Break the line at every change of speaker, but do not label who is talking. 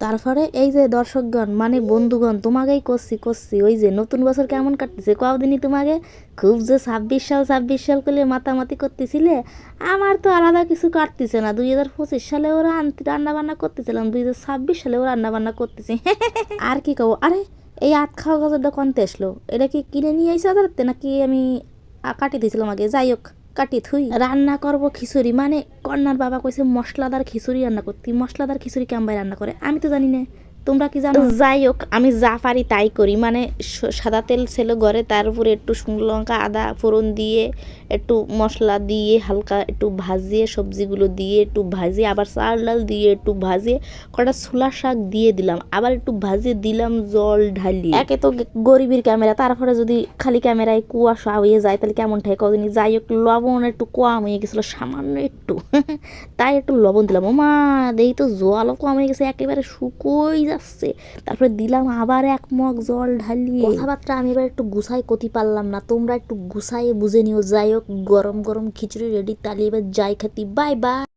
তারপরে এই যে দর্শকগণ মানে বন্ধুগণ তোমাকেই করছি ওই যে নতুন বছর কেমন কাটতেছে কদিনই তোমাকে খুব যে 26 সাল করলে মাতামাতি করতেছিলে। আমার তো আলাদা কিছু কাটতেছে না, 2025 সালে ওরা রান্না বান্না করতেছিলাম, 2026 সালে ও রান্না বান্না করতেছি। আর কি কব, আরে এই আত খাওয়া গাজরটা কনতে আসলো, এটা কি কিনে নিয়ে আইসা ধরতে নাকি আমি কাটি দিয়েছিলাম আগে? যাই হোক, কাটি থুই রান্না করব খিচুড়ি, মানে কন্যার বাবা কইছে মশলাদার খিচুড়ি রান্না করতে। মশলাদার খিচুড়ি কেমন রান্না করে আমি তো জানি না, তোমরা কি জানো? যাই হোক, আমি যা পারি তাই করি, মানে সাদা তেল ছিল ঘরে, তার উপরে একটু শুকনো লঙ্কা আদা ফোড়ন দিয়ে একটু মশলা দিয়ে হালকা একটু ভাজিয়ে সবজিগুলো দিয়ে একটু ভাজিয়ে আবার চাল ডাল দিয়ে একটু ভাজিয়ে কটা ছোলা শাক দিয়ে দিলাম, আবার একটু ভাজিয়ে দিলাম জল ঢালিয়ে। একে তো গরিবের ক্যামেরা, তারপরে যদি খালি ক্যামেরায় কুয়াশা হয়ে যায় তাহলে কেমন ঠাই কদিন। যাই হোক, লবণ একটু কম হয়ে গেছিলো সামান্য একটু, তাই একটু লবণ দিলাম। ও মা, দেখি তো জলও কম হয়ে গেছে, একেবারে শুকোই যাচ্ছে। তারপরে দিলাম আবার এক মগ জল ঢালিয়ে। কথাবার্তা আমি এবার একটু গুছাই কতি পারলাম না, তোমরা একটু গুছাইয়ে বুঝে নিও। যাই হোক, গরম গরম খিচুড়ি রেডি, তাহলে এবার যাই খাতি। Bye bye.